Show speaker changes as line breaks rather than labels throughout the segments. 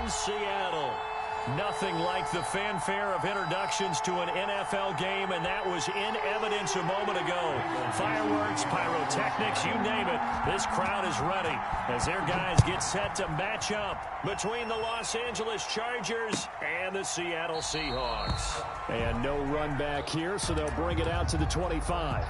in Seattle. Nothing like the fanfare of introductions to an NFL game, and that was in evidence a moment ago. Fireworks, pyrotechnics, you name it. This crowd is ready as their guys get set to match up between the Los Angeles Chargers and the Seattle Seahawks. And no run back here, so they'll bring it out to the 25.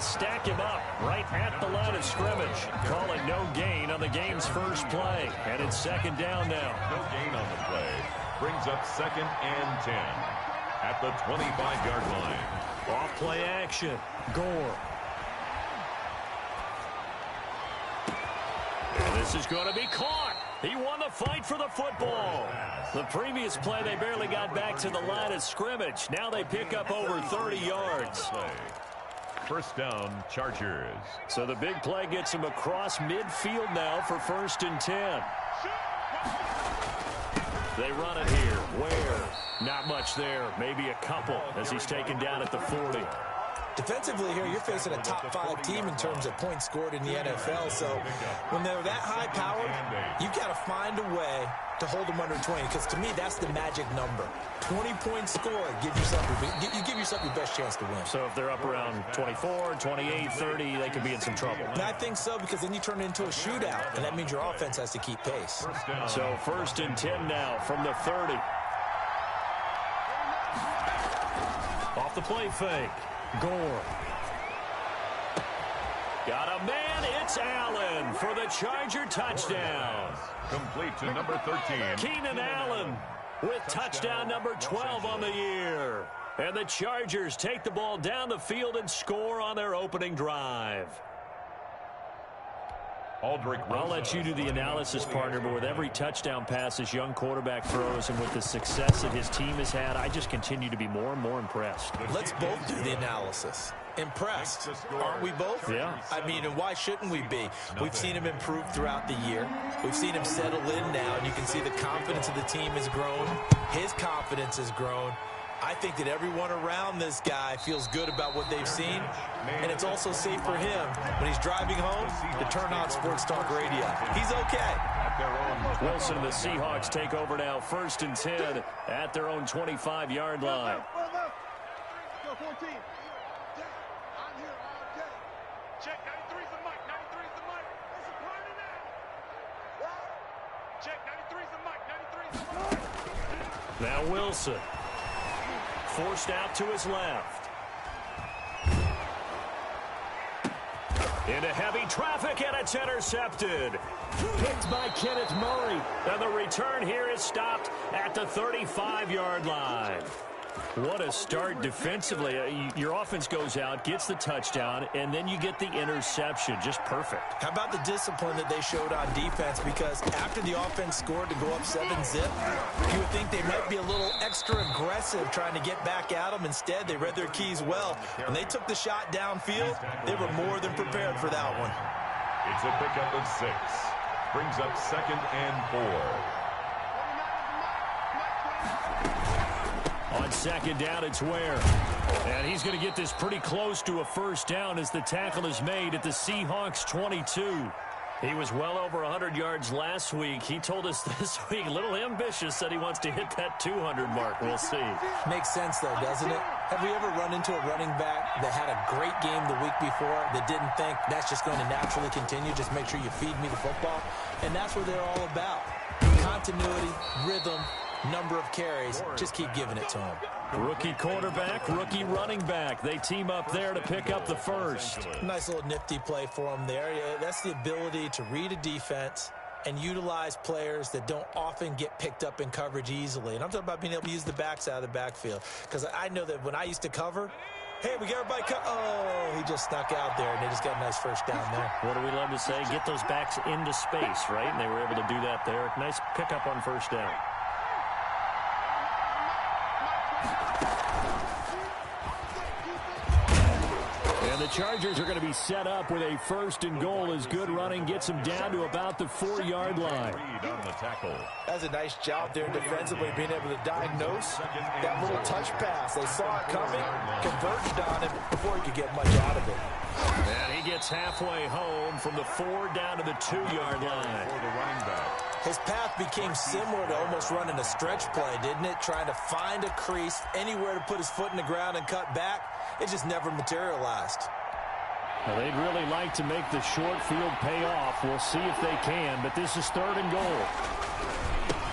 Stack him up right at the line of scrimmage. Call it no gain on the game's first play. And it's second down now.
No gain on the play. Brings up 2nd and 10 at the 25-yard line.
Off play action. Gore. And this is going to be caught. He won the fight for the football. The previous play, they barely got back to the line of scrimmage. Now they pick up over 30 yards.
First down, Chargers.
So the big play gets him across midfield now for 1st and 10. They run it here. Where? Not much there. Maybe a couple as he's taken down at the 40.
Defensively here, you're facing a top-5 team in terms of points scored in the NFL. So when they're that high-powered, you've got to find a way to hold them under 20, because to me, that's the magic number. 20 points scored, give yourself your best chance to win.
So if they're up around 24, 28, 30, they could be in some trouble.
And I think so, because then you turn it into a shootout, and that means your offense has to keep pace.
So 1st and 10 now from the 30. Off the play fake. Gore. Got a man. It's Allen for the Charger touchdown.
Complete to number 13.
Keenan Allen with touchdown number 12 on the year. And the Chargers take the ball down the field and score on their opening drive. I'll let you do the analysis, partner, but with every touchdown pass this young quarterback throws and with the success that his team has had, I just continue to be more and more impressed.
Let's both do the analysis. Impressed, aren't we both?
Yeah.
I mean, and why shouldn't we be? We've seen him improve throughout the year. We've seen him settle in now, and you can see the confidence of the team has grown. His confidence has grown. I think that everyone around this guy feels good about what they've seen, and it's also safe for him when he's driving home to turn on Sports Talk Radio. He's okay.
Wilson and the Seahawks take over now, 1st and 10 at their own 25-yard line.
Check, 93's the mic, 93's the mic. It's a party now. Check, 93's the mic, 93's the mic.
Now Wilson. Forced out to his left. Into heavy traffic, and it's intercepted. Picked by Kenneth Murray. And the return here is stopped at the 35-yard line. What a start defensively. Your offense goes out, gets the touchdown, and then you get the interception. Just perfect.
How about the discipline that they showed on defense? Because after the offense scored to go up 7-zip, you would think they might be a little extra aggressive trying to get back at them. Instead, they read their keys well. When they took the shot downfield, they were more than prepared for that one.
It's a pickup of 6. Brings up 2nd and 4.
On second down, it's Ware. And he's going to get this pretty close to a first down as the tackle is made at the Seahawks 22. He was well over 100 yards last week. He told us this week, a little ambitious, said he wants to hit that 200 mark. We'll see.
Makes sense, though, doesn't it? Have we ever run into a running back that had a great game the week before that didn't think that's just going to naturally continue? Just make sure you feed me the football. And that's what they're all about. Continuity, rhythm, number of carries. Just keep giving it to him.
Rookie quarterback, rookie running back. They team up there to pick up the first.
Nice little nifty play for him there. That's the ability to read a defense and utilize players that don't often get picked up in coverage easily. And I'm talking about being able to use the backs out of the backfield. Because I know that when I used to cover, hey, we got everybody oh, he just snuck out there, and they just got a nice first down there.
What do we love to say? Get those backs into space, right? And they were able to do that there. Nice pickup on first down. the Chargers are going to be set up with a 1st and goal as good running gets them down to about the 4-yard line.
On the tackle.
That's a nice job there defensively, being able to diagnose that little touch pass. They saw it coming, converged on him before he could get much out of it.
And he gets halfway home from the 4 down to the 2-yard line.
For the running back.
His path became similar to almost running a stretch play, didn't it? Trying to find a crease, anywhere to put his foot in the ground and cut back. It just never materialized.
Well, they'd really like to make the short field pay off. We'll see if they can, but this is 3rd and goal.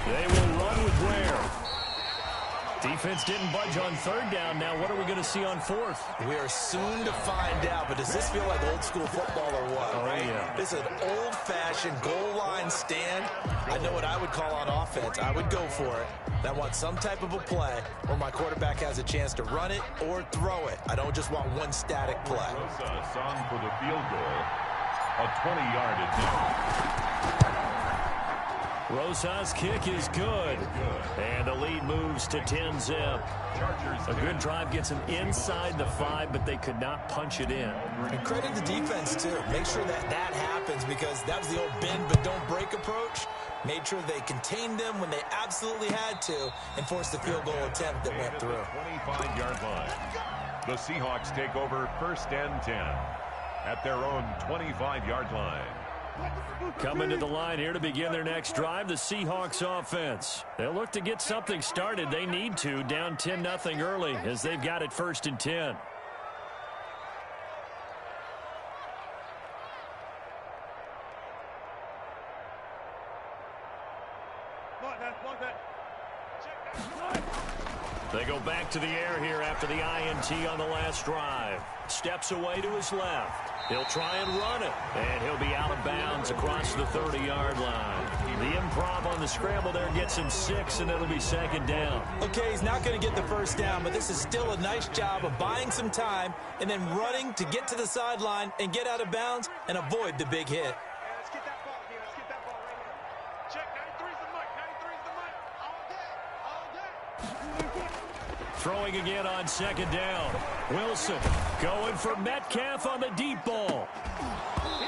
They will run with Ware. Defense didn't budge on 3rd down. Now what are we going to see on 4th?
We are soon to find out, but does this feel like old school football or what?
Oh,
right?
Yeah.
This is an old-fashioned goal line stand. I know what I would call on offense. I would go for it. I want some type of a play where my quarterback has a chance to run it or throw it. I don't just want one static play.
Song for the field goal. A 20-yard attempt.
Rosa's kick is good. And the lead moves to 10-zip. A good drive gets them inside the 5, but they could not punch it in.
And credit the defense, too. Make sure that happens, because that was the old bend but don't break approach. Made sure they contained them when they absolutely had to and forced the field goal attempt that went through.
25-yard line. The Seahawks take over 1st and 10 at their own 25-yard line.
Coming to the line here to begin their next drive, the Seahawks offense. They'll look to get something started. They need to, down 10-0 early, as they've got it 1st and 10. They go back to the air here after the INT on the last drive. Steps away to his left. He'll try and run it, and he'll be out of bounds across the 30-yard line. The improv on the scramble there gets him 6, and it'll be 2nd down.
Okay, he's not going to get the 1st down, but this is still a nice job of buying some time and then running to get to the sideline and get out of bounds and avoid the big hit.
Let's get that ball here. Let's get that ball right here. Check, 93's the mic. 93's the mic. All day. All day.
Throwing again on 2nd down. Wilson going for Metcalf on the deep ball.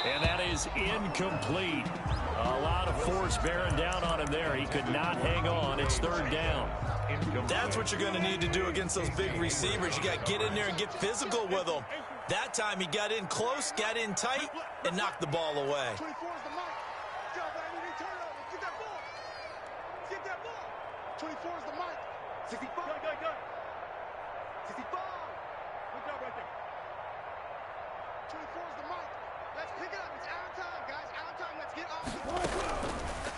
And that is incomplete. A lot of force bearing down on him there. He could not hang on. It's 3rd down.
That's what you're going to need to do against those big receivers. You got to get in there and get physical with them. That time he got in close, got in tight, and knocked the ball away.
24 is the mic. Go, baby. Turn it over. Get that ball. Get that ball. 24 is the mic. 65. Go. 65. Good job right there. 24 is the mic. Let's pick it up. It's out of time, guys. Out of time. Let's get off the ball.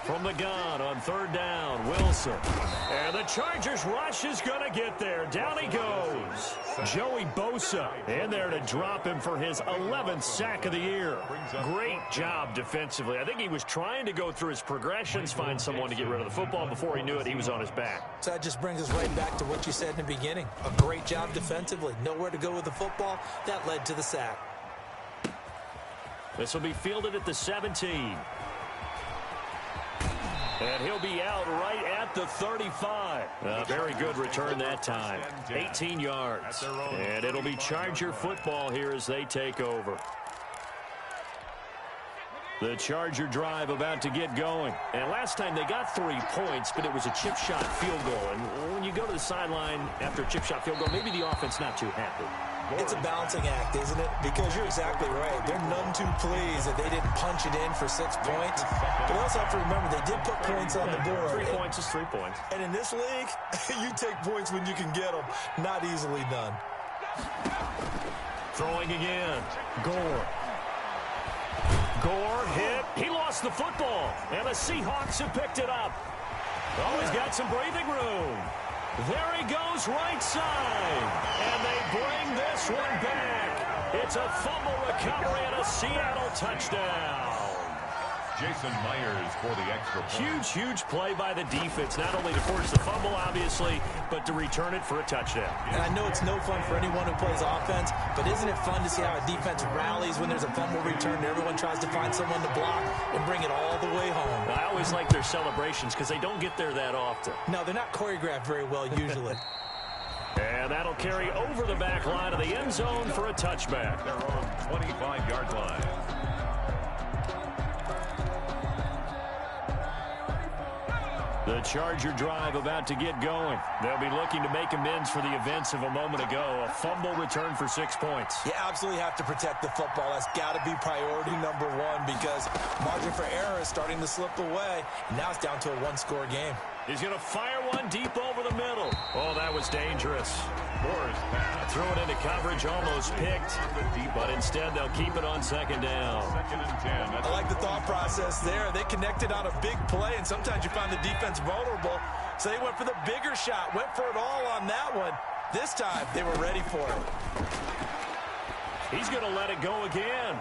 From the gun on 3rd down, Wilson. And the Chargers rush is going to get there. Down he goes. Joey Bosa in there to drop him for his 11th sack of the year. Great job defensively. I think he was trying to go through his progressions, find someone to get rid of the football. Before he knew it, he was on his back.
So that just brings us right back to what you said in the beginning. A great job defensively. Nowhere to go with the football. That led to the sack.
This will be fielded at the 17. And he'll be out right at the 35. A very good return that time. 18 yards. And it'll be Charger football here as they take over. The Charger drive about to get going. And last time they got 3 points, but it was a chip shot field goal. And when you go to the sideline after a chip shot field goal, maybe the offense not too happy.
It's a balancing act, isn't it? Because you're exactly right. They're none too pleased that they didn't punch it in for 6 points. But you also have to remember they did put points on the board.
3 points is 3 points.
And in this league, you take points when you can get them. Not easily done.
Throwing again. Gore. Gore hit. He lost the football. And the Seahawks have picked it up. Oh, he's got some breathing room. There he goes right side. And they bring this one back. It's a fumble recovery and a Seattle touchdown.
Jason Myers for the extra point.
Huge play by the defense, not only to force the fumble, obviously, but to return it for a touchdown.
And I know it's no fun for anyone who plays offense, but isn't it fun to see how a defense rallies when there's a fumble return and everyone tries to find someone to block and bring it all the way home?
I always like their celebrations because they don't get there that often.
No, they're not choreographed very well usually.
And that'll carry over the back line of the end zone for a touchback.
Their own 25-yard line.
The Charger drive about to get going. They'll be looking to make amends for the events of a moment ago. A fumble return for 6 points.
You absolutely have to protect the football. That's got to be priority number one because margin for error is starting to slip away. And now it's down to a one-score game.
He's going to fire one deep over the middle. Oh, that was dangerous.
Forrest pass.
Threw it into coverage, almost picked. But instead, they'll keep it on second down.
2nd and 10.
I like the thought process there. They connected on a big play, and sometimes you find the defense vulnerable. So they went for the bigger shot, went for it all on that one. This time, they were ready for it.
He's going to let it go again.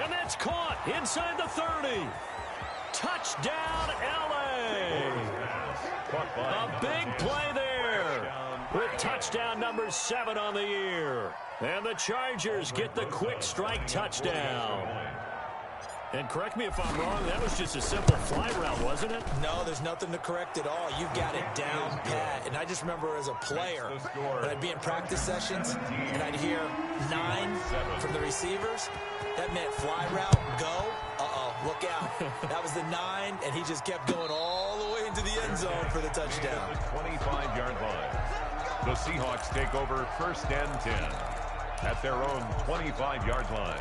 And that's caught inside the 30. Touchdown, L.A. A big play there with touchdown number 7 on the year. And the Chargers get the quick strike touchdown. And correct me if I'm wrong, that was just a simple fly route, wasn't it?
No, there's nothing to correct at all. You've got it down pat. And I just remember as a player, when I'd be in practice sessions, and I'd hear 9 from the receivers. That meant fly route, go. Look out. That was the 9, and he just kept going all the way into the end zone for the touchdown.
The 25-yard line. The Seahawks take over 1st and 10 at their own 25-yard line.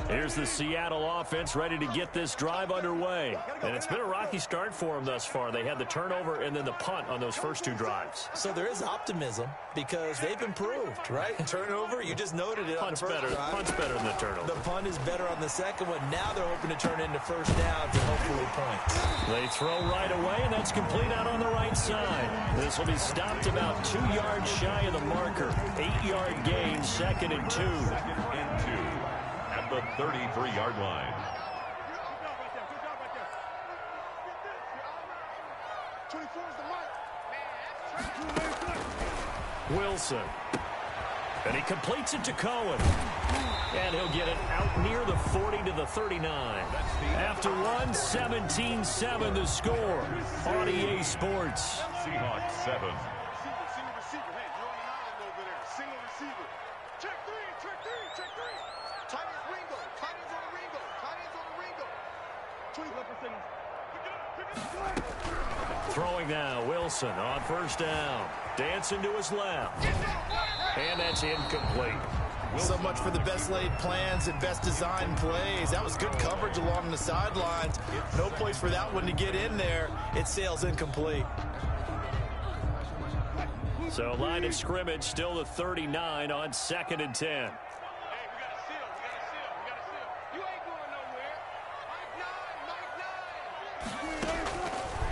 Here's the Seattle offense ready to get this drive underway. And it's been a rocky start for them thus far. They had the turnover and then the punt on those first 2 drives.
So there is optimism because they've improved, right? Turnover, you just noted it on the first drive.
Punt's better than the turnover.
The punt is better on the second one. Now they're hoping to turn into first downs and hopefully points.
They throw right away, and that's complete out on the right side. This will be stopped about 2 yards shy of the marker. 8-yard gain, 2nd and 2.
2nd and 2. The 33-yard line.
Wilson. And he completes it to Cohen. And he'll get it out near the 40 to the 39. After 1, 17-7 the score on EA Sports.
Seahawks 7.
Throwing now, Wilson on 1st down. Dancing to his left. And that's incomplete.
So much for the best laid plans and best designed plays. That was good coverage along the sidelines. No place for that one to get in there. It sails incomplete.
So line of scrimmage still the 39 on 2nd and 10.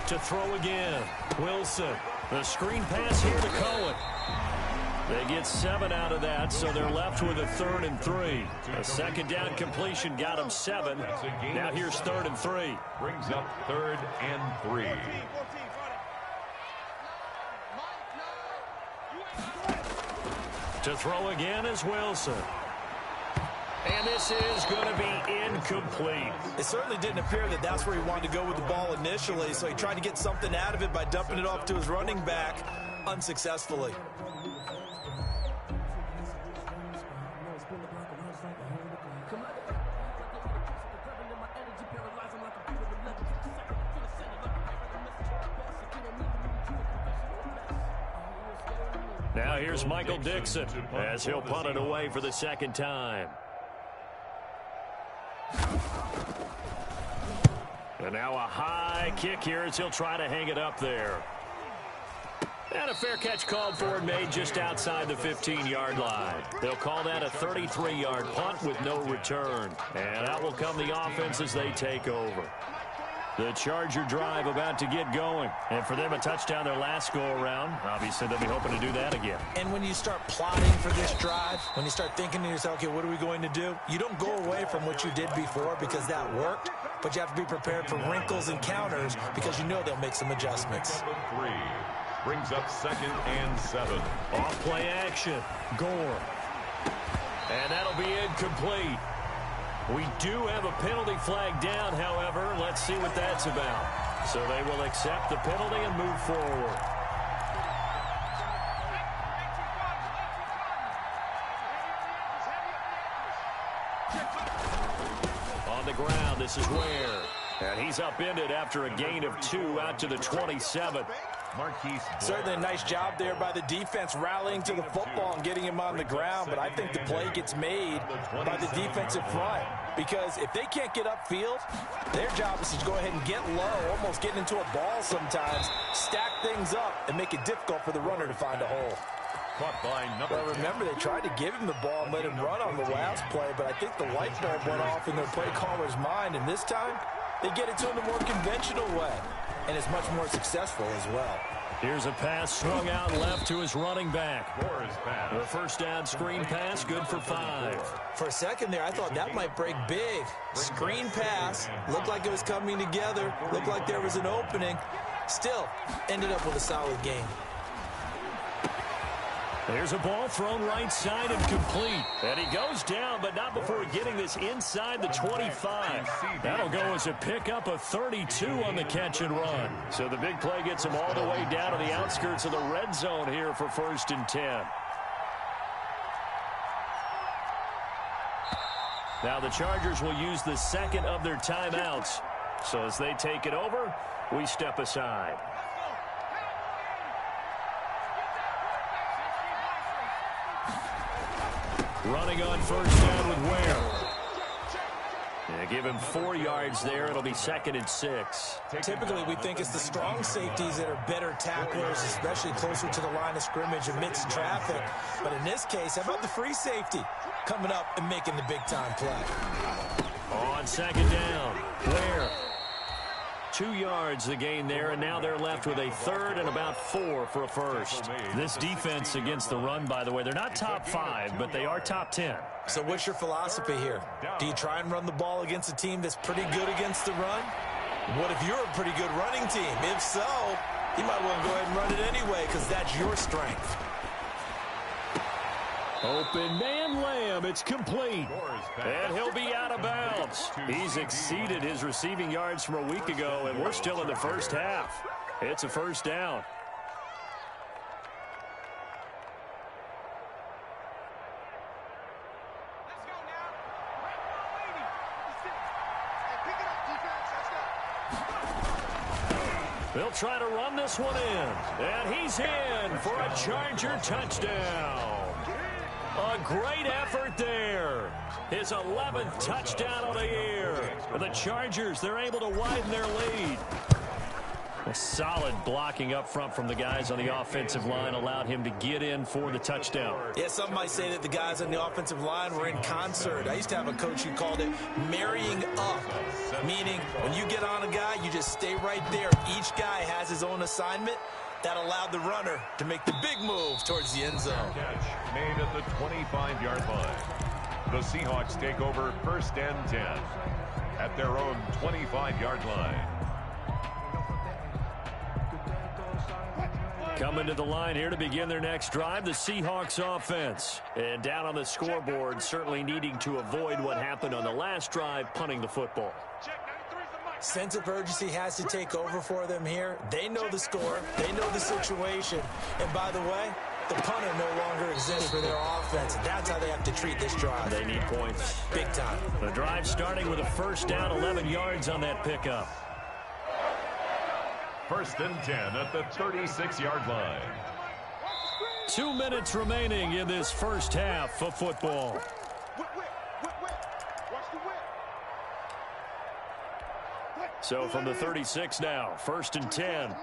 To throw again, Wilson. The screen pass here to Cohen. They get 7 out of that, so they're left with a 3rd and 3. A 2nd down completion got them 7. Now here's 3rd and 3.
Brings up 3rd and 3.
To throw again is Wilson. And this is going to be incomplete.
It certainly didn't appear that that's where he wanted to go with the ball initially, so he tried to get something out of it by dumping it off to his running back unsuccessfully.
Now here's Michael Dixon as he'll punt it away for the 2nd time. And now a high kick here as he'll try to hang it up there. And a fair catch called for and made just outside the 15-yard line. They'll call that a 33-yard punt with no return. And out will come the offense as they take over. The Charger drive about to get going. And for them, a touchdown their last go-around. Obviously, they'll be hoping to do that again.
And when you start plotting for this drive, when you start thinking to yourself, okay, what are we going to do? You don't go away from what you did before because that worked, but you have to be prepared for wrinkles and counters because you know they'll make some adjustments.
3 brings up 2nd and 7.
Off play action. Gore. And that'll be incomplete. We do have a penalty flag down, however. Let's see what that's about. So they will accept the penalty and move forward. On the ground, this is Ware. And he's upended after a gain of 2 out to the 27.
Certainly a nice job there by the defense rallying to the football and getting him on the ground, but I think the play gets made by the defensive front because if they can't get upfield, their job is to go ahead and get low, almost get into a ball sometimes, stack things up, and make it difficult for the runner to find a hole. Well, remember, they tried to give him the ball and let him run on the last play, but I think the light bulb went off in their play caller's mind, and this time they get it to him the more conventional way, and it's much more successful as well.
Here's a pass swung out left to his running back. The first down screen pass, good for 5.
For a second there, I thought that might break big. Screen pass, looked like it was coming together, looked like there was an opening. Still, ended up with a solid game.
There's a ball thrown right side and complete. And he goes down, but not before getting this inside the 25. That'll go as a pickup of 32 on the catch and run. So the big play gets him all the way down to the outskirts of the red zone here for 1st and 10. Now the Chargers will use the second of their timeouts. So as they take it over, we step aside. Running on first down with Ware. Yeah, give him 4 yards there. It'll be 2nd and 6.
Typically, we think it's the strong safeties that are better tacklers, especially closer to the line of scrimmage amidst traffic. But in this case, how about the free safety coming up and making the big-time play?
On 2nd down, Ware. 2 yards the gain there, and now they're left with a 3rd and about 4 for a first. This defense against the run, by the way, they're not top 5, but they are top 10.
So what's your philosophy here? Do you try and run the ball against a team that's pretty good against the run? What if you're a pretty good running team? If so, you might want to go ahead and run it anyway because that's your strength.
Open man Lamb, it's complete. And he'll be out of bounds. He's exceeded his receiving yards from a week ago, and we're still in the first half. It's a first down. They'll try to run this one in. And he's in for a Charger touchdown. A great effort there. His 11th touchdown of the year. The Chargers, they're able to widen their lead. A solid blocking up front from the guys on the offensive line allowed him to get in for the touchdown.
Yeah, some might say that the guys on the offensive line were in concert. I used to have a coach who called it marrying up, meaning when you get on a guy, you just stay right there. Each guy has his own assignment. That allowed the runner to make the big move towards the end zone.
Catch made at the 25-yard line. The Seahawks take over 1st and 10 at their own 25-yard line.
Coming to the line here to begin their next drive, the Seahawks offense. And down on the scoreboard, certainly needing to avoid what happened on the last drive, punting the football.
Sense of urgency has to take over for them here. They know the score. They know the situation. And by the way, the punter no longer exists for their offense. That's how they have to treat this drive.
They need points.
Big time.
The drive starting with a first down, 11 yards on that pickup.
1st and 10 at the 36-yard line.
2 minutes remaining in this first half of football. So from the 36 now, 1st and 10.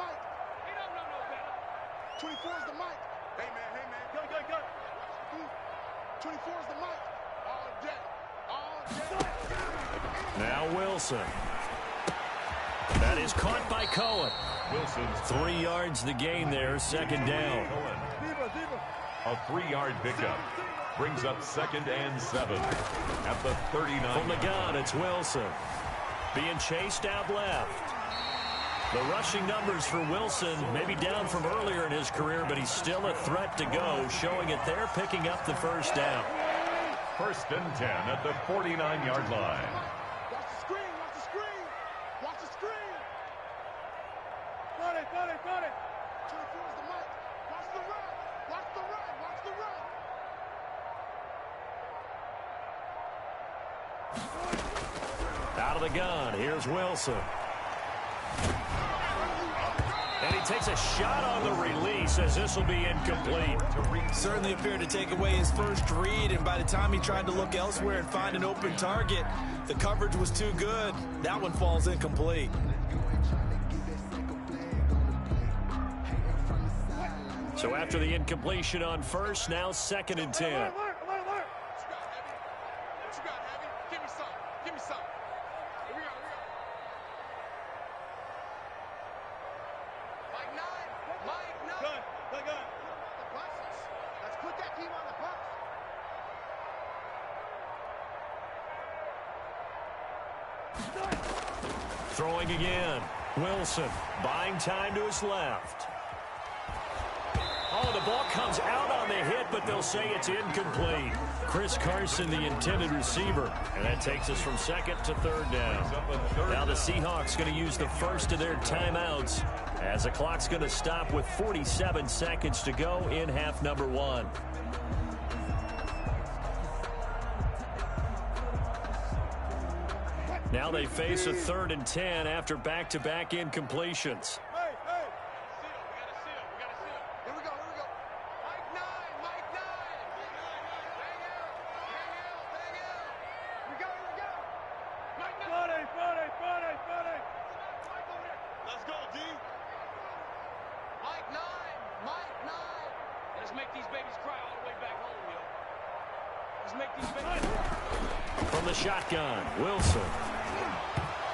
24 is the mic. Hey, man, go. 24 is the mic. All day.
Now Wilson. That is caught by Cohen.
Wilson's
3 yards the gain there, 2nd down.
A 3-yard pickup brings up 2nd and 7 at the 39.
From the gun, it's Wilson. Being chased out left. The rushing numbers for Wilson may be down from earlier in his career, but he's still a threat to go, showing it there, picking up the first down.
1st and 10 at the 49-yard line.
Watch the screen. is the mic. Watch the run. Watch the run. Watch the run.
Out of the gun, here's Wilson. And he takes a shot on the release as this will be incomplete.
Certainly appeared to take away his first read, and by the time he tried to look elsewhere and find an open target, the coverage was too good. That one falls incomplete.
So after the incompletion on first, now 2nd and 10. Throwing again. Wilson buying time to his left. Oh, the ball comes out on the hit, but they'll say it's incomplete. Chris Carson, the intended receiver. And that takes us from 2nd to 3rd down. Now the Seahawks going to use the first of their timeouts as the clock's going to stop with 47 seconds to go in half number 1. Now they face a 3rd and 10 after back-to-back incompletions. From the shotgun, Wilson.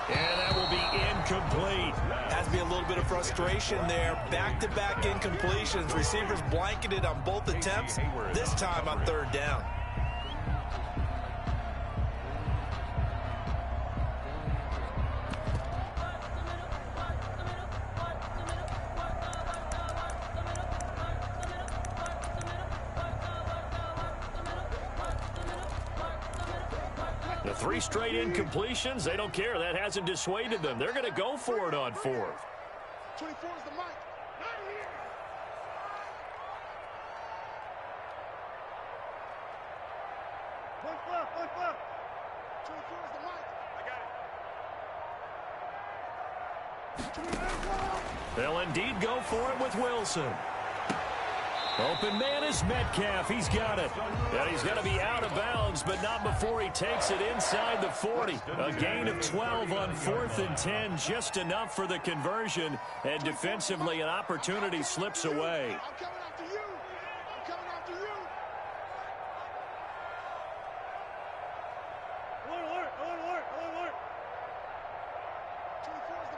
And that will be incomplete.
Has to be a little bit of frustration there. Back-to-back incompletions. Receivers blanketed on both attempts, this time on 3rd down.
The 3 straight incompletions, they don't care. That hasn't dissuaded them. They're going to go for it on 4th.
24 is the mic. Look left. 24 is the mic. I got it.
They'll indeed go for it with Wilson. Open man is Metcalf. He's got it. And he's going to be out of bounds, but not before he takes it inside the 40. A gain of 12 on 4th and 10, just enough for the conversion. And defensively, an opportunity slips away.
I'm coming after you. I'm coming after you. Alert. 24 is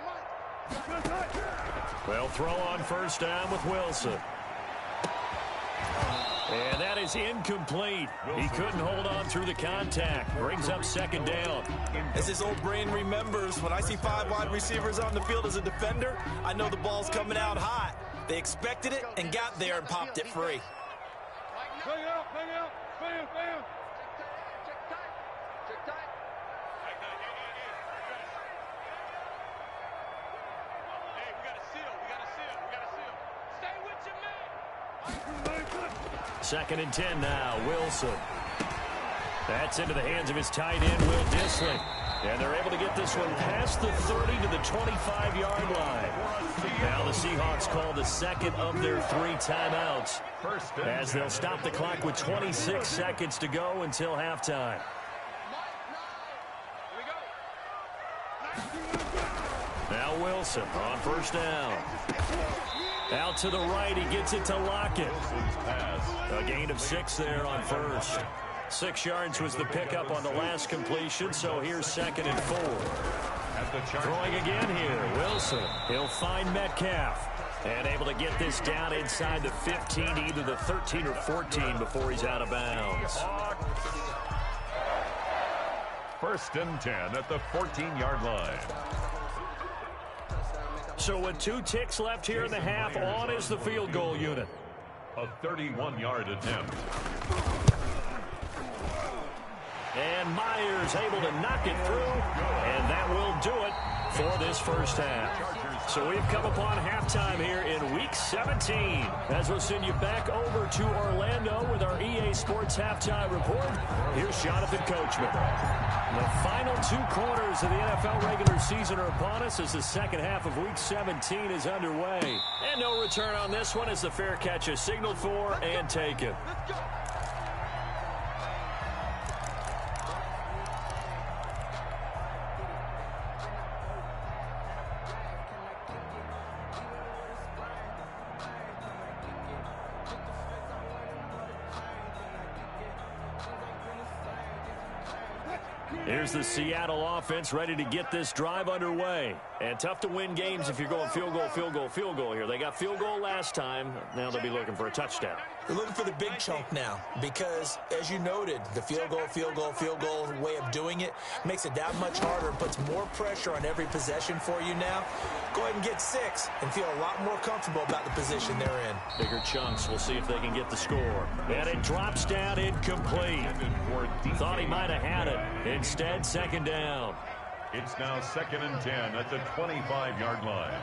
the mic.
Well, throw on 1st down with Wilson. And that is incomplete. He couldn't hold on through the contact. Brings up 2nd down.
As his old brain remembers, when I see 5 wide receivers on the field as a defender, I know the ball's coming out hot. They expected it and got there and popped it free.
Bang out. Bam. Check tight. Hey, we got to seal. Stay with your man.
2nd and 10 now. Wilson. That's into the hands of his tight end, Will Dissly. And they're able to get this one past the 30 to the 25-yard line. Now the Seahawks call the 2nd of their 3 timeouts as they'll stop the clock with 26 seconds to go until halftime. Now Wilson on 1st down. Out to the right, he gets it to Lockett. A gain of 6 there on 1st. 6 yards was the pickup on the last completion, so here's 2nd and 4. Throwing again here, Wilson. He'll find Metcalf. And able to get this down inside the 15, either the 13 or 14 before he's out of bounds.
1st and 10 at the 14-yard line.
So with 2 ticks left here in the half, on is the field goal unit.
A 31-yard attempt.
And Myers able to knock it through, and that will do it for this first half. So we've come upon halftime here in Week 17. As we'll send you back over to Orlando with our EA Sports Halftime Report, here's Jonathan Coachman. The final 2 quarters of the NFL regular season are upon us as the second half of Week 17 is underway. And no return on this one as the fair catch is signaled for and taken. Here's the Seattle offense ready to get this drive underway. And tough to win games if you're going field goal, field goal, field goal here. They got field goal last time. Now they'll be looking for a touchdown.
They're looking for the big chunk now because, as you noted, the field goal, field goal, field goal way of doing it makes it that much harder and puts more pressure on every possession for you now. Go ahead and get 6 and feel a lot more comfortable about the position they're in.
Bigger chunks. We'll see if they can get the score. And it drops down incomplete. Thought he might have had it. Instead, second down.
It's now 2nd and 10 at the 25-yard line.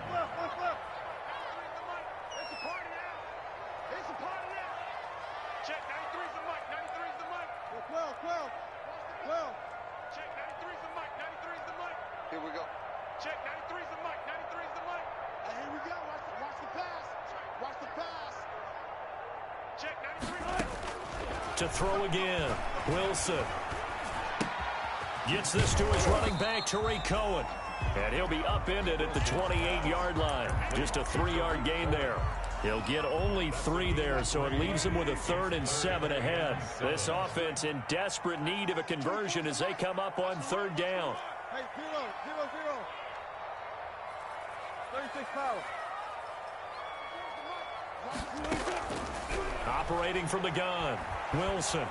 Check, 93's the mic, 93's the mic. 12. Check, 93's the mic, 93's the mic. Here we go. Check, 93's the mic, 93's the mic. Here we go, watch the pass. Watch the pass. Check, 93.
To throw again, Wilson. Gets this to his running back, Tariq Cohen. And he'll be upended at the 28-yard line. Just a 3-yard gain there. He'll get only 3 there, so it leaves him with a 3rd and 7 ahead. This offense in desperate need of a conversion as they come up on 3rd down.
Hey, 0. 36 power.
Operating from the gun, Wilson.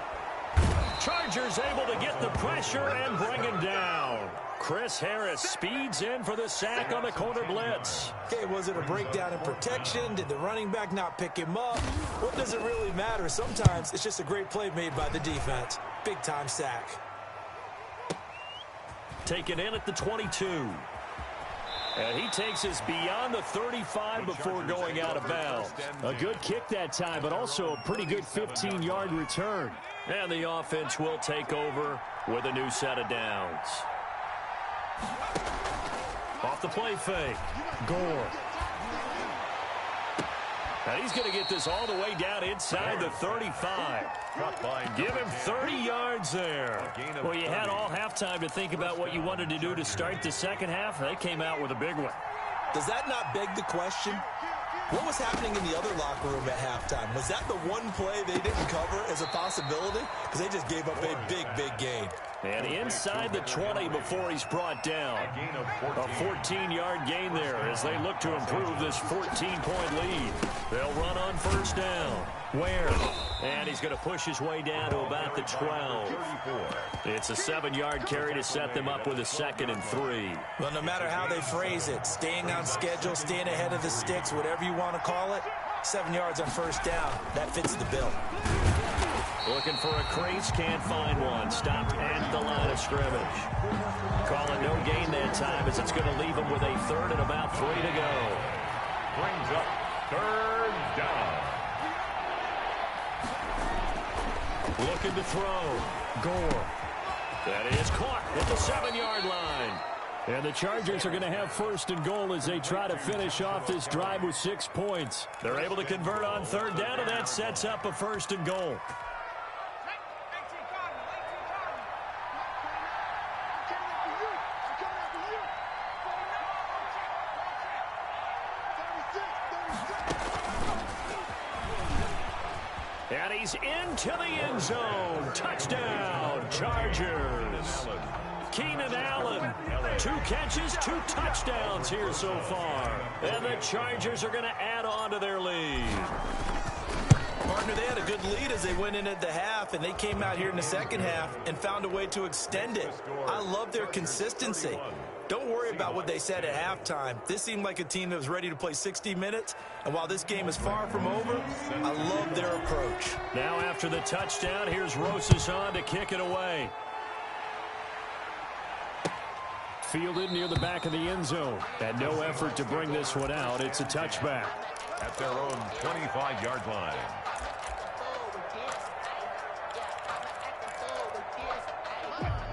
Chargers able to get the pressure and bring him down. Chris Harris speeds in for the sack on the corner blitz.
Okay, was it a breakdown in protection? Did the running back not pick him up? What does it really matter? Sometimes it's just a great play made by the defense. Big-time sack.
Taken in at the 22. And he takes us beyond the 35 before going out of bounds. A good kick that time, but also a pretty good 15-yard return. And the offense will take over with a new set of downs. Off the play fake, Gore. And he's going to get this all the way down inside the 35. Give him 30 yards there. Well, you had all halftime to think about what you wanted to do to start the second half. They came out with a big one.
Does that not beg the question? What was happening in the other locker room at halftime? Was that the one play they didn't cover as a possibility? Because they just gave up a big, big gain.
And inside the 20 before he's brought down. A 14-yard gain there as they look to improve this 14-point lead. They'll run on first down. Where? And he's going to push his way down to about the 12. It's a 7-yard carry to set them up with a 2nd and 3.
Well, no matter how they phrase it, staying on schedule, staying ahead of the sticks, whatever you want to call it, 7 yards on first down, that fits the bill.
Looking for a crease, can't find one. Stopped at the line of scrimmage. Calling no gain that time as it's going to leave him with a 3rd and about 3 to go.
Brings up 3rd down.
Looking to throw. Gore. That is caught at the 7-yard line. And the Chargers are going to have 1st and goal as they try to finish off this drive with 6 points. They're able to convert on 3rd down, and that sets up a 1st and goal. And he's into the end zone. Touchdown, Chargers. Keenan Allen, 2 catches, 2 touchdowns here so far. And the Chargers are going to add on to their lead.
Partner, they had a good lead as they went in at the half, and they came out here in the second half and found a way to extend it. I love their consistency. Don't worry about what they said at halftime. This seemed like a team that was ready to play 60 minutes, and while this game is far from over, I love their approach.
Now after the touchdown, here's Rosas on to kick it away. Fielded near the back of the end zone. And no effort to bring this one out. It's a touchback.
At their own 25-yard line.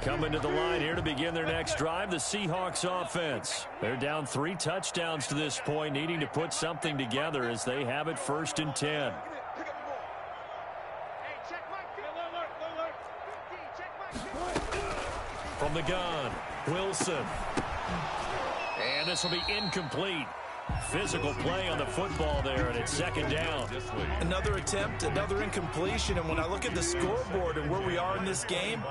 Coming to the line here to begin their next drive, the Seahawks offense. They're down 3 touchdowns to this point, needing to put something together as they have it 1st and 10. From the gun, Wilson. And this will be incomplete. Physical play on the football there, and it's 2nd down.
Another attempt, another incompletion, and when I look at the scoreboard and where we are in this game,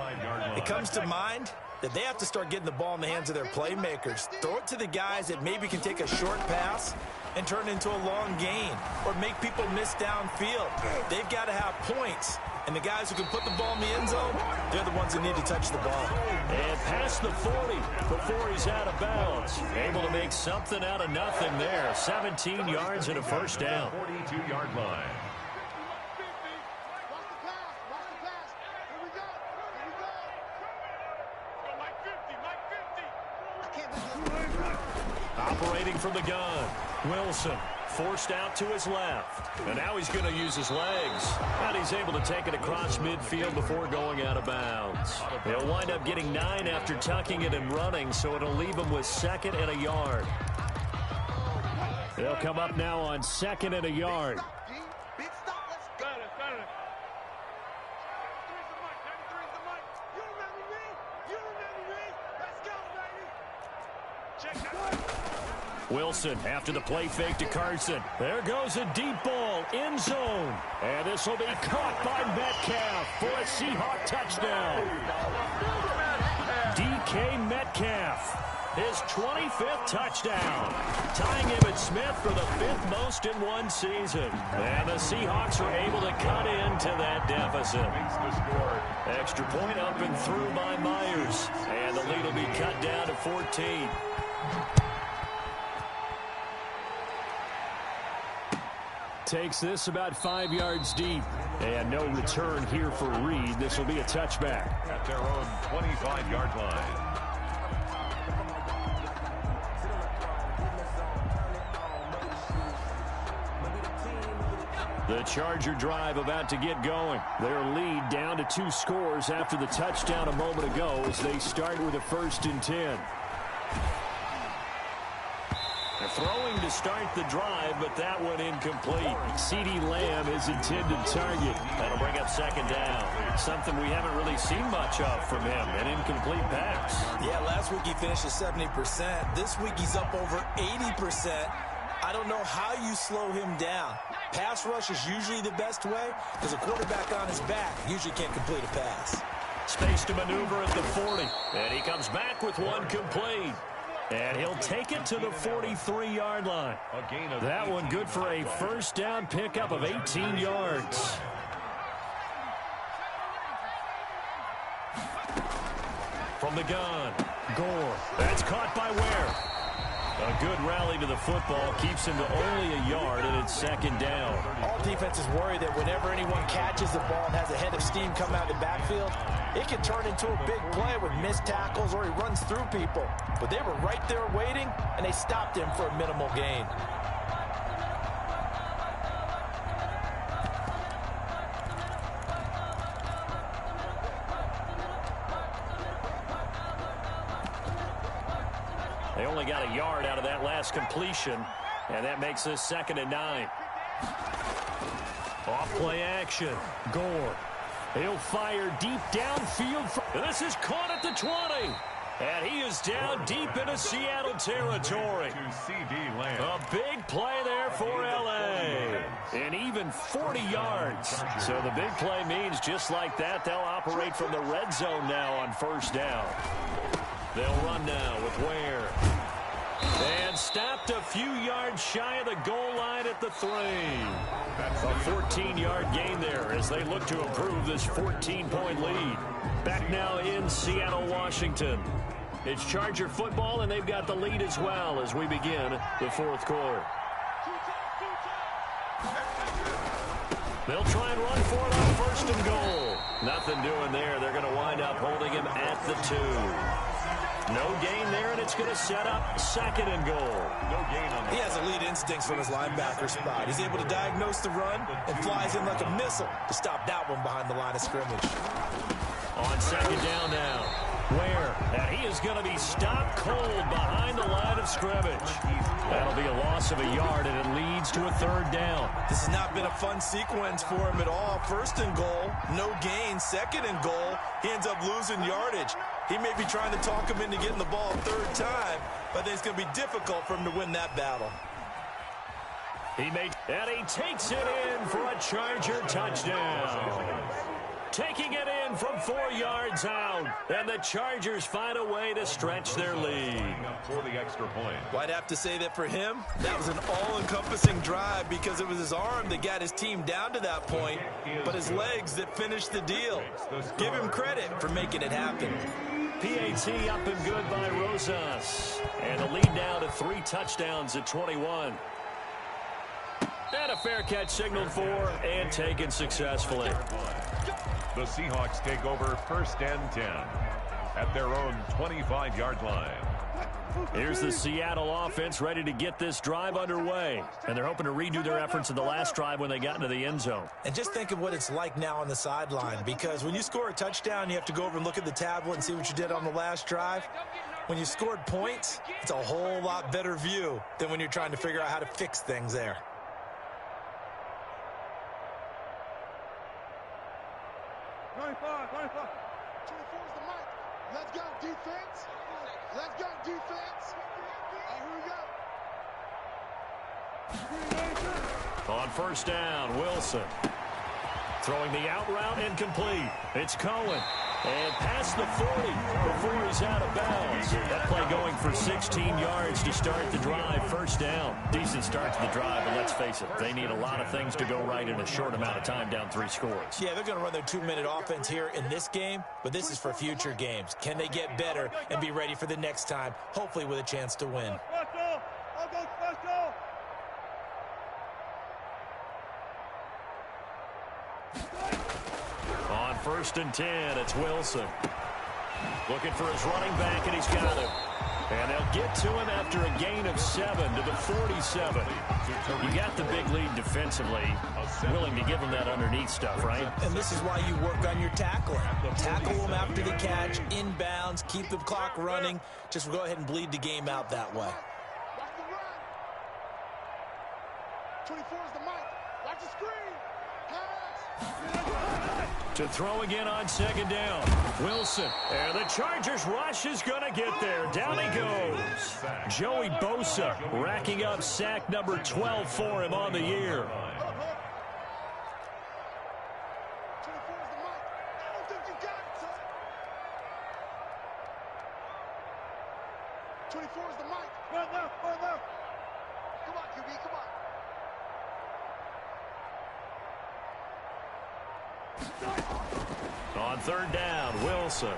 it comes to mind that they have to start getting the ball in the hands of their playmakers. Throw it to the guys that maybe can take a short pass and turn it into a long gain or make people miss downfield. They've got to have points. And the guys who can put the ball in the end zone, they're the ones that need to touch the ball.
And past the 40 before he's out of bounds. Able to make something out of nothing there. 17 yards and a 1st down.
42-yard line.
Operating from the gun, Wilson. Forced out to his left. And now he's going to use his legs. And he's able to take it across midfield before going out of bounds. He'll wind up getting 9 after tucking it and running, so it'll leave him with 2nd and a yard. They'll come up now on 2nd and a yard. Wilson after the play fake to Carson. There goes a deep ball, end zone. And this will be caught by Metcalf for a Seahawk touchdown. DK Metcalf, his 25th touchdown. Tying him and Smith for the 5th most in one season. And the Seahawks are able to cut into that deficit. Extra point up and through by Myers. And the lead will be cut down to 14. Takes this about 5 yards deep. And no return here for Reed. This will be a touchback.
At their own 25-yard line.
The Charger drive about to get going. Their lead down to 2 scores after the touchdown a moment ago as they start with a 1st and 10. They're throwing to start the drive, but that one incomplete. CeeDee Lamb is intended target. That'll bring up 2nd down. Something we haven't really seen much of from him, an incomplete pass.
Yeah, last week he finished at 70%. This week he's up over 80%. I don't know how you slow him down. Pass rush is usually the best way because a quarterback on his back usually can't complete a pass.
Space to maneuver at the 40. And he comes back with one complete. And he'll take it to the 43-yard line. That one good for a 1st down pickup of 18 yards. From the gun, Gore. That's caught by Ware. A good rally to the football keeps him to only a yard, and it's 2nd down.
All defenses worry that whenever anyone catches the ball and has a head of steam come out of the backfield, it can turn into a big play with missed tackles or he runs through people. But they were right there waiting, and they stopped him for a minimal gain.
They only got a yard out of that last completion, and that makes this 2nd and 9. Off play action. Gore. He'll fire deep downfield. This is caught at the 20. And he is down deep into Seattle territory. A big play there for L.A. And even 40 yards. So the big play means just like that, they'll operate from the red zone now on 1st down. They'll run now with Ware. And stopped a few yards shy of the goal line at the 3. A 14-yard gain there as they look to improve this 14-point lead. Back now in Seattle, Washington. It's Charger football, and they've got the lead as well as we begin the 4th quarter. They'll try and run for it on 1st and goal. Nothing doing there. They're going to wind up holding him at the 2. No gain there, and it's going to set up second and goal.
No gain on
He has elite instincts from his linebacker spot. He's able to diagnose the run and flies in like a missile to stop that one behind the line of scrimmage.
On second down now. Ware, and he is going to be stopped cold behind the line of scrimmage. That'll be a loss of a yard, and it leads to a third down.
This has not been a fun sequence for him at all. First and goal, no gain. Second and goal, he ends up losing yardage. He may be trying to talk him into getting the ball a third time, but I think it's going to be difficult for him to win that battle.
And he takes it in for a Charger touchdown. Taking it in from 4 yards out, and the Chargers find a way to stretch their lead.
for the extra point.
Well, I'd have to say that for him, that was an all-encompassing drive because it was his arm that got his team down to that point, but his legs that finished the deal. Give him credit for making it happen.
PAT up and good by Rosas, and the lead down to 3 touchdowns at 21. And a fair catch signaled for and taken successfully.
The Seahawks take over first and 10 at their own 25-yard line.
Here's the Seattle offense ready to get this drive underway. And they're hoping to redo their efforts in the last drive when they got into the end zone.
And just think of what it's like now on the sideline, because when you score a touchdown, you have to go over and look at the tablet and see what you did on the last drive. When you scored points, it's a whole lot better view than when you're trying to figure out how to fix things there.
Let's go, defense. Let's go, defense. Here we go.
On first down, Wilson. Throwing the out route incomplete. It's Cohen. And past the 40 before he's out of bounds. That play going for 16 yards to start the drive. First down. Decent start to the drive, but let's face it, they need a lot of things to go right in a short amount of time, down 3 scores.
Yeah, they're going to run their 2-minute offense here in this game, but this is for future games. Can they get better and be ready for the next time, hopefully with a chance to win?
On first and 10, it's Wilson. Looking for his running back, and he's got him. And they'll get to him after a gain of 7 to the 47. You got the big lead defensively. Willing to give him that underneath stuff, right?
And this is why you work on your tackling. Tackle them after the catch, inbounds, keep the clock running. Just go ahead and bleed the game out that way.
Watch the run. 24 is the mic. Watch the screen. Pass.
To throw again on second down. Wilson. And the Chargers rush is going to get there. Down he goes. Joey Bosa racking up sack number 12 for him on the year.
24 is the mic. I don't think you got it, son. 24 is the mic. Run left, run left. Come on, QB, come on.
On third down, Wilson.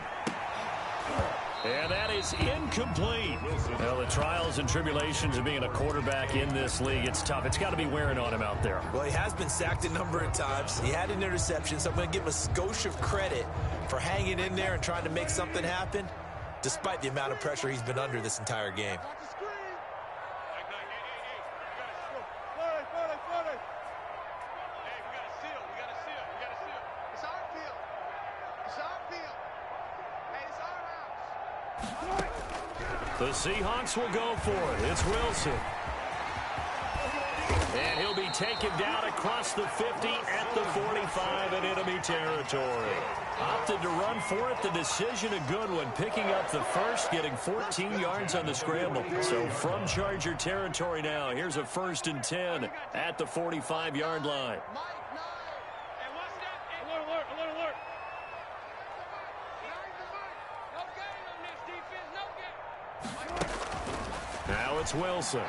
And that is incomplete. Well, the trials and tribulations of being a quarterback in this league, it's tough. It's got to be wearing on him out there.
Well, he has been sacked a number of times. He had an interception, so I'm going to give him a skosh of credit for hanging in there and trying to make something happen, despite the amount of pressure he's been under this entire game.
Watch the screen. It's our field. It's our field. Hey, it's our house.
The Seahawks will go for it. It's Wilson. And he'll be taken down across the 50 at the 45 in enemy territory. Opted to run for it. The decision a good one. Picking up the first, getting 14 yards on the scramble. So from Charger territory now, here's a first and 10 at the 45-yard line. Now it's Wilson.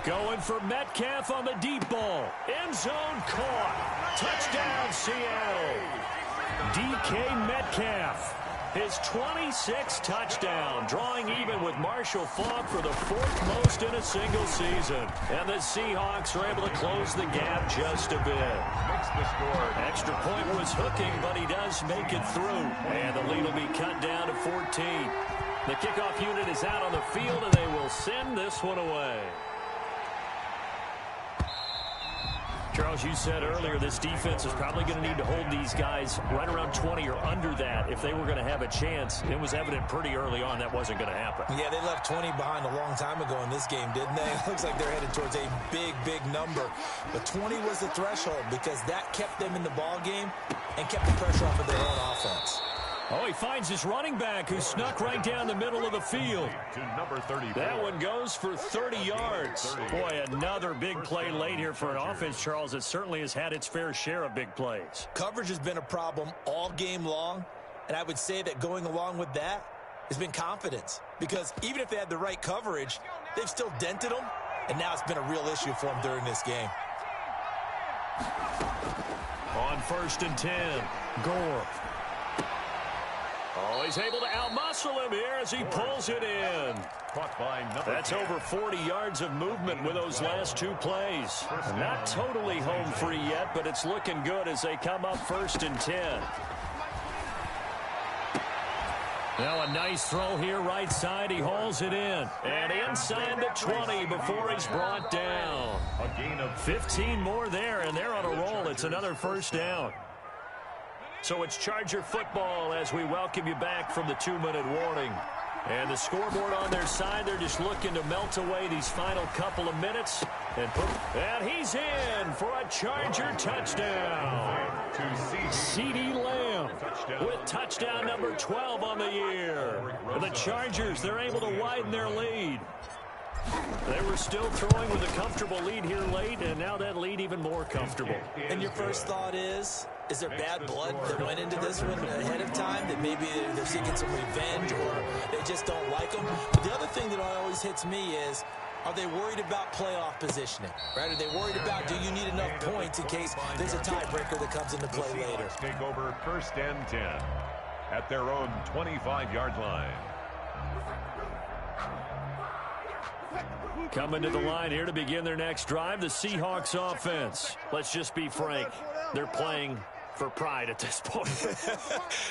Going for Metcalf on the deep ball. End zone caught. Touchdown, Seattle. DK Metcalf. His 26th touchdown, drawing even with Marshall Faulk for the 4th most in a single season. And the Seahawks are able to close the gap just a bit.
Makes the score.
Extra point was hooking, but he does make it through. And the lead will be cut down to 14. The kickoff unit is out on the field, and they will send this one away. Charles, you said earlier this defense is probably going to need to hold these guys right around 20 or under that if they were going to have a chance. It was evident pretty early on that wasn't going to happen.
Yeah, they left 20 behind a long time ago in this game, didn't they? It looks like they're headed towards a big, big number. But 20 was the threshold because that kept them in the ball game and kept the pressure off of their own offense.
Oh, he finds his running back who snuck right down the middle of the field. That one goes for 30 yards. Boy, another big play late here for an offense, Charles, that certainly has had its fair share of big plays.
Coverage has been a problem all game long, and I would say that going along with that has been confidence. Because even if they had the right coverage, they've still dented them, and now it's been a real issue for them during this game.
On 1st and 10, Gore. Oh, he's able to outmuscle him here as he pulls it in. That's over 40 yards of movement with those last two plays. Not totally home free yet, but it's looking good as they come up 1st and 10. Now a nice throw here right side. He hauls it in. And inside the 20 before he's brought down. A gain of 15 more there, and they're on a roll. It's another 1st down. So it's Charger football as we welcome you back from the 2-minute warning. And the scoreboard on their side, they're just looking to melt away these final couple of minutes. And he's in for a Charger touchdown. CeeDee Lamb with touchdown number 12 on the year. And the Chargers, they're able to widen their lead. They were still throwing with a comfortable lead here late, and now that lead even more comfortable.
And your first thought is there bad blood that went into this one ahead of time, that maybe they're seeking some revenge or they just don't like them? But the other thing that always hits me is, are they worried about playoff positioning? Right? Are they worried about, do you need enough points in case there's a tiebreaker that comes into play later?
Take over 1st and 10 at their own 25-yard line.
Coming to the line here to begin their next drive, the Seahawks offense. Let's just be frank. They're playing for pride at this point.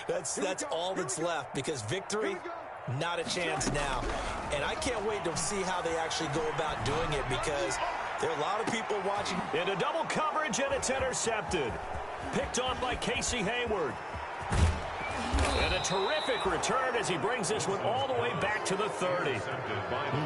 That's all that's left, because victory, not a chance now. And I can't wait to see how they actually go about doing it, because there are a lot of people watching.
Into double coverage, and it's intercepted. Picked off by Casey Hayward. And a terrific return as he brings this one all the way back to the 30.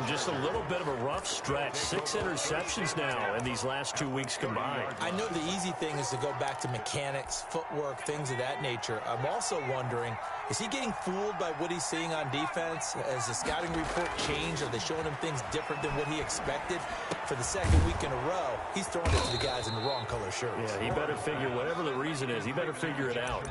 Just a little bit of a rough stretch. 6 interceptions now in these last 2 weeks combined.
I know the easy thing is to go back to mechanics, footwork, things of that nature. I'm also wondering, is he getting fooled by what he's seeing on defense? Has the scouting report changed? Are they showing him things different than what he expected? For the 2nd week in a row, he's throwing it to the guys in the wrong color shirts.
Yeah, he better figure, whatever the reason is, he better figure it out.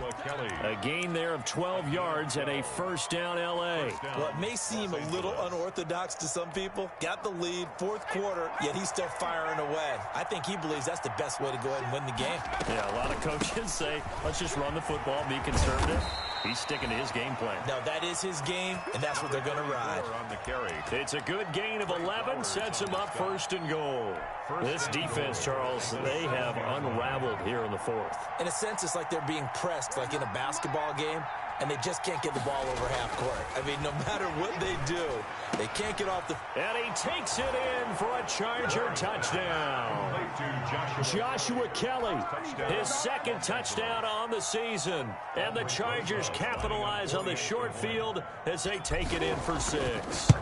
A gain there of 12 yards and a 1st down L.A.
Well, it may seem a little unorthodox to some people. Got the lead, 4th quarter, yet he's still firing away. I think he believes that's the best way to go ahead and win the game.
Yeah, a lot of coaches say, let's just run the football, be conservative. He's sticking to his game plan.
No, that is his game, and that's what they're going to ride.
It's a good gain of 11, sets him up 1st and goal. This defense, Charles, they have unraveled here in the 4th.
In a sense, it's like they're being pressed, like in a basketball game, and they just can't get the ball over half court. I mean, no matter what they do, they can't get off the...
And he takes it in for a Charger touchdown. Joshua Kelly, his 2nd touchdown on the season. And the Chargers capitalize on the short field as they take it in for 6.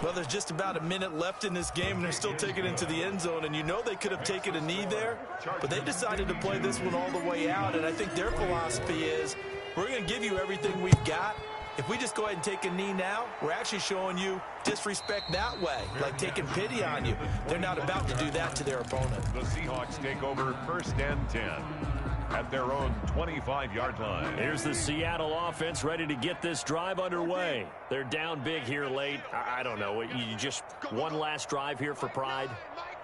Well, there's just about a minute left in this game, and they're still taking it into the end zone. And you know they could have taken a knee there, but they decided to play this one all the way out. And I think their philosophy is, we're going to give you everything we've got. If we just go ahead and take a knee now, we're actually showing you disrespect that way, like taking pity on you. They're not about to do that to their opponent.
The Seahawks take over 1st and 10 at their own 25-yard line.
Here's the Seattle offense ready to get this drive underway. They're down big here late. I don't know. You just one last drive here for pride?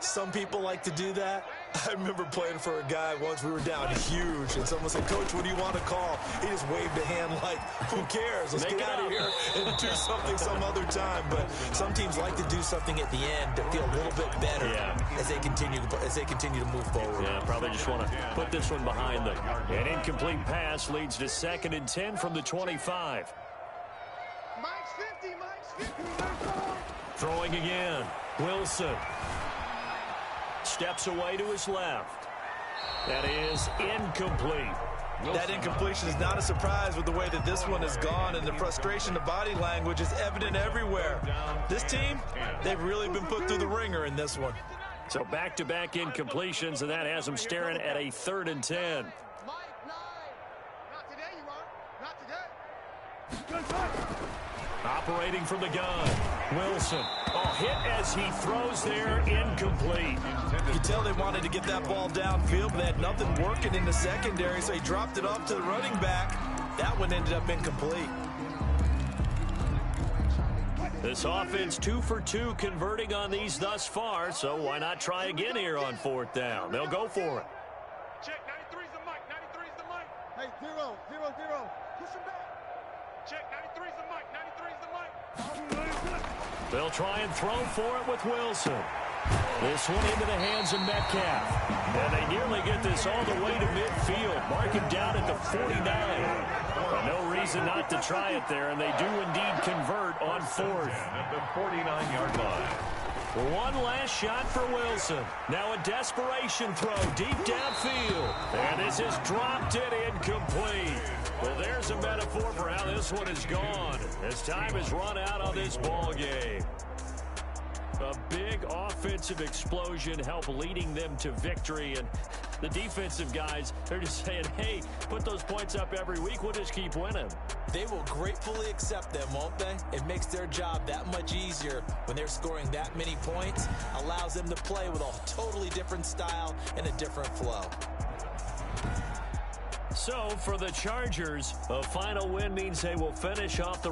Some people like to do that. I remember playing for a guy once. We were down huge, and someone said, "Coach, what do you want to call?" He just waved a hand like, "Who cares? Let's get out of here and do something some other time." But some teams like to do something at the end to feel a little bit better as they continue to move forward.
Yeah, probably just want to put this one behind them. An incomplete pass leads to 2nd and 10 from the 25. Throwing again. Wilson. Steps away to his left. That is incomplete.
That incompletion is not a surprise with the way that this one has gone, and the frustration, the body language is evident everywhere. This team, they've really been put through the ringer in this one.
So back-to-back incompletions, and that has them staring at a 3rd and 10. Operating from the gun. Wilson. Oh, hit as he throws there, incomplete.
You can tell they wanted to get that ball downfield, but they had nothing working in the secondary, so he dropped it off to the running back. That one ended up incomplete.
This offense 2 for 2 converting on these thus far, so why not try again here on 4th down? They'll go for it.
Check, 93's the mic, 93's the mic. Hey, 0, 0, 0. Push him back. Check, 93's the mic, 93's the mic.
They'll try and throw for it with Wilson. This one into the hands of Metcalf. And they nearly get this all the way to midfield. Mark him down at the 49. No reason not to try it there, and they do indeed convert on 4th.
At the 49-yard line.
One last shot for Wilson. Now a desperation throw deep downfield. And this is dropped it incomplete. Well, there's a metaphor for how this one is gone. As time has run out on this ball game. A big offensive explosion helped leading them to victory. And the defensive guys, they're just saying, hey, put those points up every week. We'll just keep winning.
They will gratefully accept them, won't they? It makes their job that much easier when they're scoring that many points. Allows them to play with a totally different style and a different flow.
So for the Chargers, a final win means they will finish off the